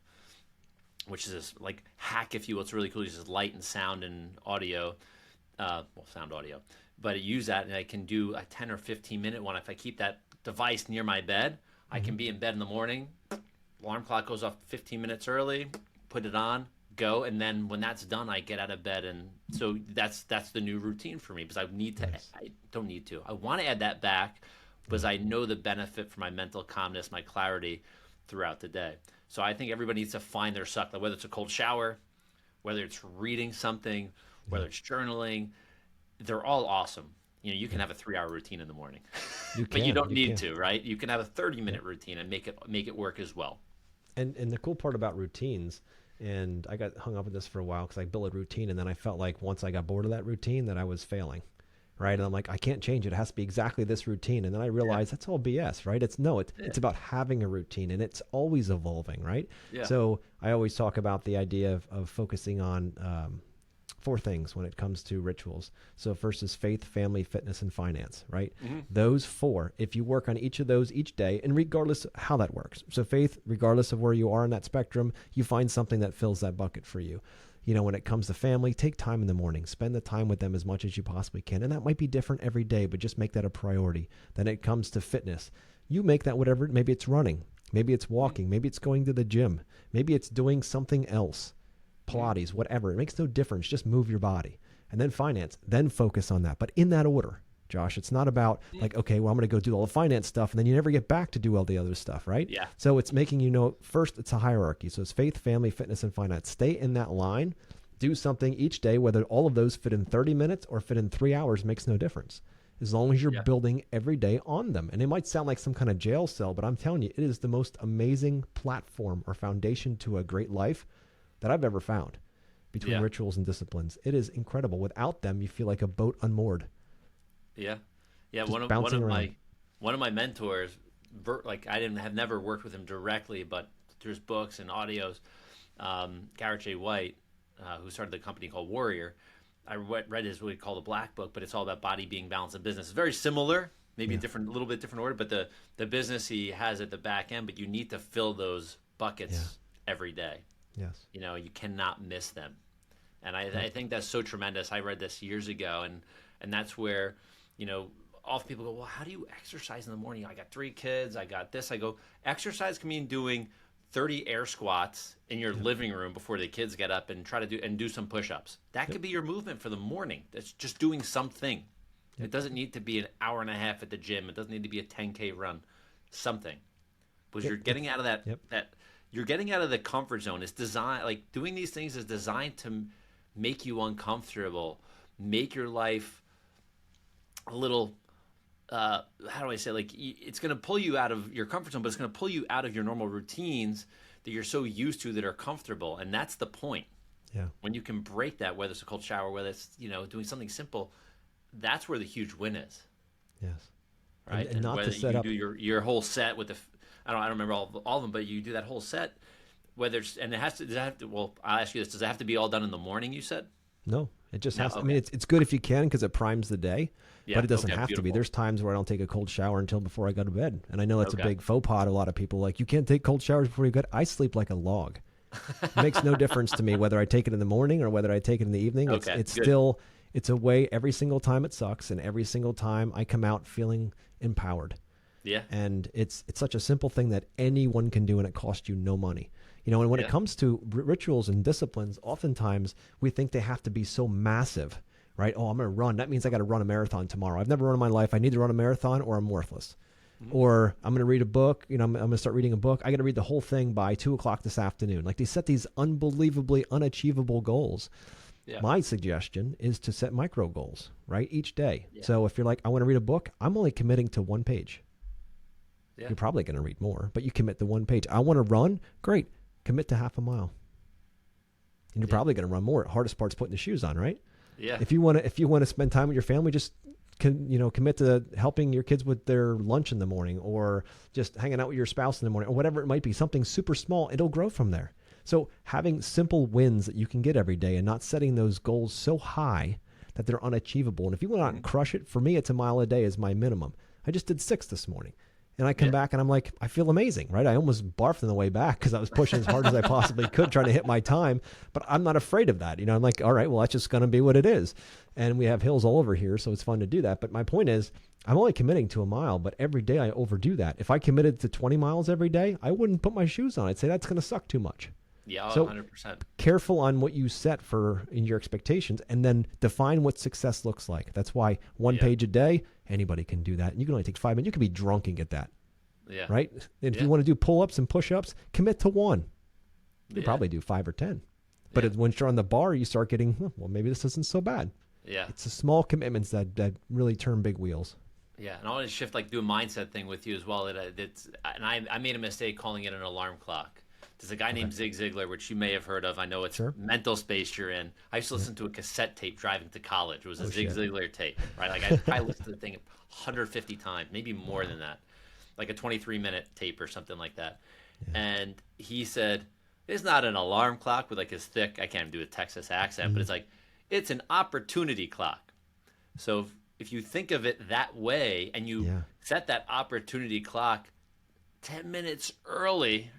which is this hack, if you will. It's really cool. It uses light and sound and audio, sound audio. But I use that, and I can do a 10 or 15-minute one. If I keep that device near my bed, I can be in bed in the morning. Alarm clock goes off 15 minutes early, put it on, go, and then when that's done, I get out of bed. And so that's the new routine for me because I don't need to. I want to add that back because I know the benefit for my mental calmness, my clarity throughout the day. So I think everybody needs to find their suck, whether it's a cold shower, whether it's reading something, whether it's journaling. They're all awesome. You can have a 3-hour routine in the morning, but you don't need to, right? You can have a 30-minute routine and make it work as well.
And the cool part about routines, and I got hung up with this for a while because I built a routine, and then I felt like once I got bored of that routine that I was failing, right? And I'm like, I can't change it. It has to be exactly this routine. And then I realized that's all BS, right? It's about having a routine, and it's always evolving, right? Yeah. So I always talk about the idea of focusing on four things when it comes to rituals. So first is faith, family, fitness, and finance, right?
Mm-hmm.
Those four, if you work on each of those each day, and regardless of how that works. So faith, regardless of where you are in that spectrum, you find something that fills that bucket for you. You know, when it comes to family, take time in the morning. Spend the time with them as much as you possibly can. And that might be different every day, but just make that a priority. Then it comes to fitness. You make that whatever, maybe it's running, maybe it's walking, maybe it's going to the gym, maybe it's doing something else, Pilates, whatever. It makes no difference. Just move your body. And then finance, then focus on that. But in that order, Josh, it's not about like, okay, well, I'm going to go do all the finance stuff, and then you never get back to do all the other stuff, right?
Yeah.
So it's making you know, first, it's a hierarchy. So it's faith, family, fitness, and finance. Stay in that line. Do something each day, whether all of those fit in 30 minutes or fit in 3 hours makes no difference. As long as you're building every day on them. And it might sound like some kind of jail cell, but I'm telling you, it is the most amazing platform or foundation to a great life that I've ever found between rituals and disciplines. It is incredible. Without them, you feel like a boat unmoored.
Yeah. Yeah.
One
One of my mentors, like I have never worked with him directly, but through his books and audios, Garrett J. White, who started the company called Warrior. I read his what we call the Black Book, but it's all about body, being, balance, and business. It's very similar, maybe a little bit different order, but the business he has at the back end, but you need to fill those buckets every day.
Yes.
You know, you cannot miss them. And I think that's so tremendous. I read this years ago, and that's where, you know, often people go, well, how do you exercise in the morning? I got 3 kids. I got this. I go, exercise can mean doing 30 air squats in your living room before the kids get up and try to do some push-ups. That could be your movement for the morning. That's just doing something. It doesn't need to be an hour and a half at the gym. It doesn't need to be a 10K run. Something. Because you're getting out of that you're getting out of the comfort zone. It's designed, like doing these things is designed to make you uncomfortable, make your life a little how do I say, like, it's going to pull you out of your comfort zone, but it's going to pull you out of your normal routines that you're so used to that are comfortable. And that's the point. Yeah. When you can break that, whether it's a cold shower, whether it's, you know, doing something simple, that's where the huge win is. Yes. Right. And not whether to set you up do your whole set with I don't remember all of them, but you do that whole set, whether it's, and does that have to, well, I'll ask you this, does it have to be all done in the morning, you said? No, it just has to. I mean, it's good if you can because it primes the day, but it doesn't have to be. There's times where I don't take a cold shower until before I go to bed. And I know that's a big faux pas to a lot of people. Like, you can't take cold showers before you go. I sleep like a log. It makes no difference to me whether I take it in the morning or whether I take it in the evening. It's still, it's a way every single time it sucks, and every single time I come out feeling empowered. Yeah. And it's such a simple thing that anyone can do, and it costs you no money. You know, and when it comes to rituals and disciplines, oftentimes we think they have to be so massive, right? Oh, I'm going to run. That means I got to run a marathon tomorrow. I've never run in my life. I need to run a marathon or I'm worthless. Mm-hmm. Or I'm going to read a book. You know, I'm going to start reading a book. I got to read the whole thing by 2:00 this afternoon. Like, they set these unbelievably unachievable goals. Yeah. My suggestion is to set micro goals, right? Each day. Yeah. So if you're like, I want to read a book, I'm only committing to 1 page. Yeah. You're probably going to read more, but you commit to 1 page. I want to run. Great. Commit to half a mile. And you're probably going to run more. Hardest part's putting the shoes on, right? Yeah. If you want to spend time with your family, just commit to helping your kids with their lunch in the morning, or just hanging out with your spouse in the morning, or whatever it might be, something super small. It'll grow from there. So having simple wins that you can get every day and not setting those goals so high that they're unachievable. And if you went out and crush it, for me, it's a mile a day is my minimum. I just did 6 this morning. And I come back and I'm like, I feel amazing, right? I almost barfed on the way back because I was pushing as hard as I possibly could, trying to hit my time. But I'm not afraid of that. You know, I'm like, all right, well, that's just going to be what it is. And we have hills all over here, so it's fun to do that. But my point is, I'm only committing to a mile, but every day I overdo that. If I committed to 20 miles every day, I wouldn't put my shoes on. I'd say that's going to suck too much. Yeah, so 100%. Careful on what you set for in your expectations, and then define what success looks like. That's why 1 page a day, anybody can do that. And you can only take 5 minutes. You can be drunk and get that. Yeah. Right? And if you want to do pull-ups and push-ups, commit to 1. You probably do 5 or 10. But once you're on the bar, you start getting, well, maybe this isn't so bad. Yeah. It's the small commitments that really turn big wheels. Yeah, and I want to shift, do a mindset thing with you as well. I made a mistake calling it an alarm clock. There's a guy named Zig Ziglar, which you may have heard of. I know it's mental space you're in. I used to listen to a cassette tape driving to college. It was a Zig Ziglar tape, right? I listened to the thing 150 times, maybe more than that. Like a 23-minute tape or something like that. Yeah. And he said, it's not an alarm clock with his thick, I can't do a Texas accent, but it's It's an opportunity clock. So if you think of it that way and you set that opportunity clock 10 minutes early,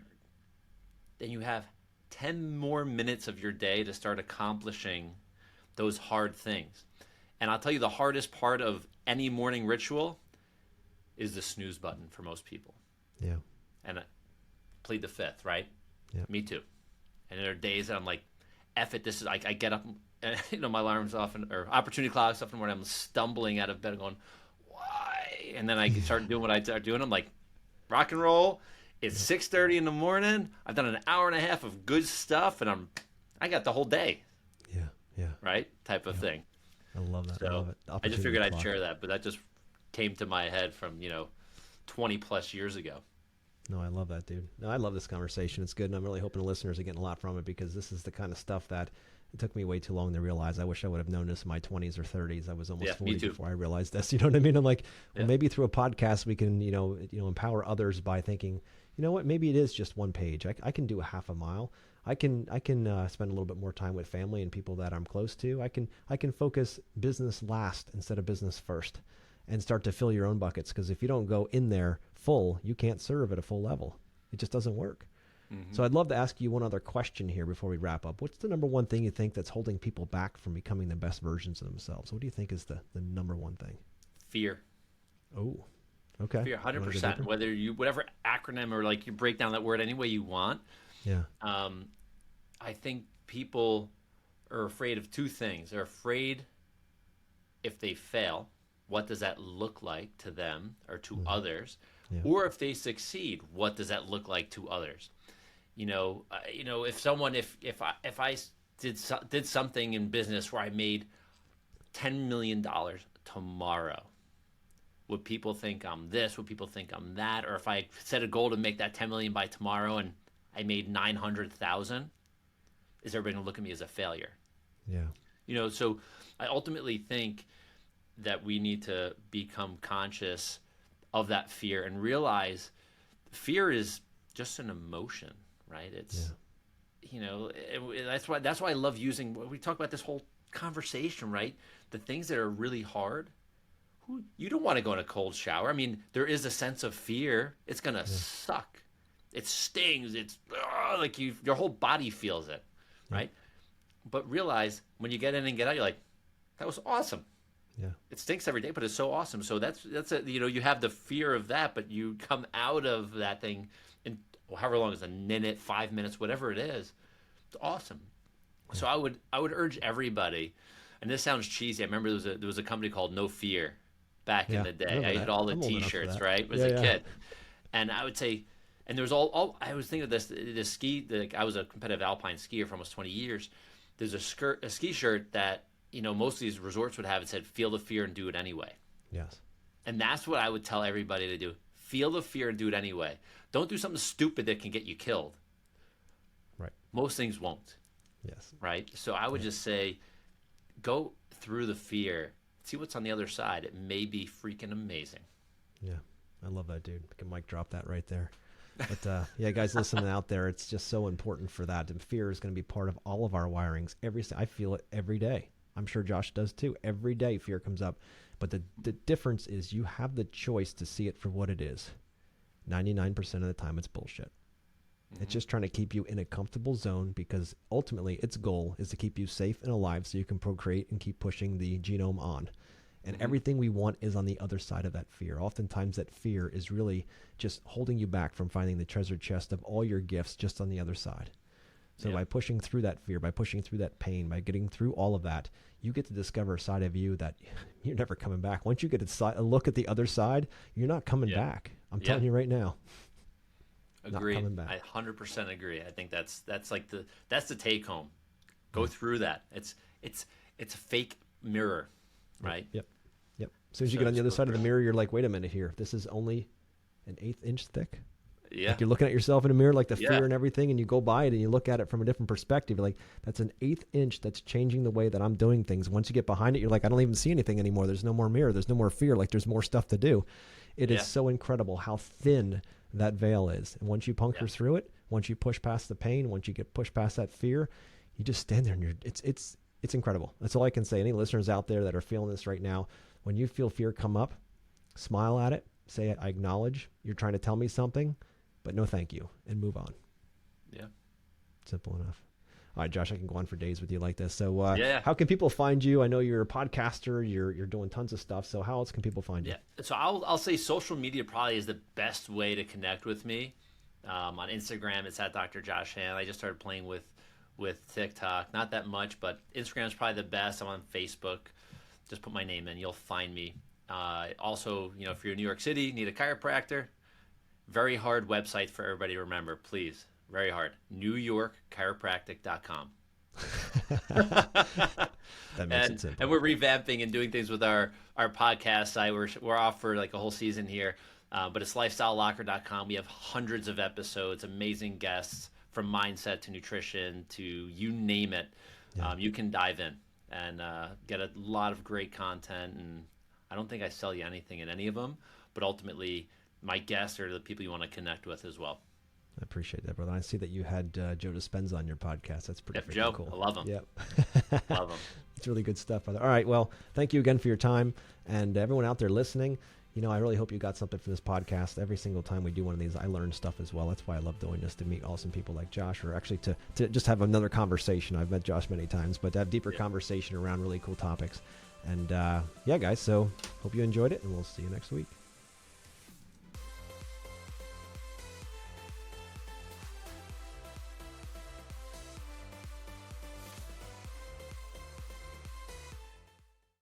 then you have 10 more minutes of your day to start accomplishing those hard things. And I'll tell you, the hardest part of any morning ritual is the snooze button for most people.
Yeah.
And I plead the fifth, right?
Yeah.
Me too. And there are days that I'm like, F it, this is, I get up, and, my alarm's off, or opportunity clock's off in the morning, I'm stumbling out of bed going, why? And then I start doing what I start doing. I'm like, rock and roll. It's 6:30 in the morning. I've done an hour and a half of good stuff, and I got the whole day.
Yeah.
Right? Type of thing.
I love that.
So
I love it.
I just figured I'd share that, but that just came to my head from, 20 plus years ago.
No, I love that, dude. No, I love this conversation. It's good, and I'm really hoping the listeners are getting a lot from it, because this is the kind of stuff that it took me way too long to realize. I wish I would have known this in my 20s or 30s. I was almost 40 before I realized this. You know what I mean? I'm like, well, maybe through a podcast we can, empower others by thinking, you know what? Maybe it is just one page. I can do a half a mile. I can spend a little bit more time with family and people that I'm close to. I can focus business last instead of business first, and start to fill your own buckets. Because if you don't go in there full, you can't serve at a full level. It just doesn't work. Mm-hmm. So I'd love to ask you one other question here before we wrap up. What's the number one thing you think that's holding people back from becoming the best versions of themselves? What do you think is the number one thing?
Fear.
Oh, okay.
Fear, 100%. Whether whatever acronym or like you break down that word any way you want.
Yeah.
I think people are afraid of two things. They're afraid if they fail, what does that look like to them or to others? Yeah. Or if they succeed, what does that look like to others? If I did something in business where I made $10 million tomorrow, would people think I'm this? Would people think I'm that? Or if I set a goal to make that 10 million by tomorrow and I made 900,000, is everybody gonna look at me as a failure?
Yeah.
So I ultimately think that we need to become conscious of that fear and realize fear is just an emotion, right? It's, that's why I love using, we talk about this whole conversation, right? The things that are really hard, you don't want to go in a cold shower. I mean, there is a sense of fear. It's going to suck. It stings. It's like your whole body feels it, right? But realize when you get in and get out, you're like, that was awesome.
Yeah.
It stinks every day, but it's so awesome. So that's it. You have the fear of that, but you come out of that thing in however long, it's a minute, 5 minutes, whatever it is. It's awesome. Yeah. So I would urge everybody, and this sounds cheesy. I remember there was a company called No Fear back in the day. I had all the T-shirts, right? As a kid, and I would say, and there was all I was thinking of this ski. I was a competitive alpine skier for almost 20 years. There's a ski shirt that most of these resorts would have. It said, "Feel the fear and do it anyway."
Yes.
And that's what I would tell everybody to do. Feel the fear and do it anyway. Don't do something stupid that can get you killed.
Right.
Most things won't.
Yes.
Right. So I would just say, go through the fear. See what's on the other side. It may be freaking amazing.
Yeah. I love that, dude. I can mic drop that right there. But guys, listening out there, it's just so important for that. And fear is going to be part of all of our wirings. I feel it every day. I'm sure Josh does too. Every day fear comes up. But the difference is you have the choice to see it for what it is. 99% of the time it's bullshit. Mm-hmm. It's just trying to keep you in a comfortable zone, because ultimately its goal is to keep you safe and alive so you can procreate and keep pushing the genome on. And everything we want is on the other side of that fear. Oftentimes that fear is really just holding you back from finding the treasure chest of all your gifts just on the other side. So by pushing through that fear, by pushing through that pain, by getting through all of that, you get to discover a side of you that you're never coming back. Once you get a look at the other side, you're not coming back. I'm telling you right now.
Agreed. Not coming back. I 100% agree. I think that's the take home. Go through that. It's a fake mirror, right?
Yep. As soon as you get on the other side of the mirror, you're like, wait a minute here. This is only an 1/8 inch thick.
Yeah.
Like you're looking at yourself in a mirror, like the fear and everything, and you go by it and you look at it from a different perspective. You're like, that's an 1/8 inch that's changing the way that I'm doing things. Once you get behind it, you're like, I don't even see anything anymore. There's no more mirror. There's no more fear. Like there's more stuff to do. It is so incredible how thin that veil is. And once you puncture through it, once you push past the pain, once you get pushed past that fear, you just stand there and It's incredible. That's all I can say. Any listeners out there that are feeling this right now, when you feel fear come up, smile at it, say, I acknowledge you're trying to tell me something, but no thank you, and move on.
Yeah.
Simple enough. All right, Josh, I can go on for days with you like this. So how can people find you? I know you're a podcaster. You're doing tons of stuff. So how else can people find you?
Yeah. So I'll say social media probably is the best way to connect with me. On Instagram, it's at Dr. Josh Handt. I just started playing with TikTok. Not that much, but Instagram's probably the best. I'm on Facebook. Just put my name in. You'll find me. Also, if you're in New York City, need a chiropractor, very hard website for everybody to remember, please. Very hard. NewYorkChiropractic.com.
That makes it simple.
And we're revamping and doing things with our podcast site. We're off for like a whole season here, but it's LifestyleLocker.com. We have hundreds of episodes, amazing guests from mindset to nutrition to you name it. Yeah. You can dive in and get a lot of great content. And I don't think I sell you anything in any of them, but ultimately my guests are the people you want to connect with as well.
I appreciate that, brother. I see that you had Joe Dispenza on your podcast. That's pretty
Joe,
cool.
I love him.
Yep.
Love him.
It's really good stuff, brother. All right. Well, thank you again for your time. And everyone out there listening, I really hope you got something from this podcast. Every single time we do one of these, I learn stuff as well. That's why I love doing this, to meet awesome people like Josh, or actually to just have another conversation. I've met Josh many times, but to have deeper conversation around really cool topics. And yeah, guys, so hope you enjoyed it, and we'll see you next week.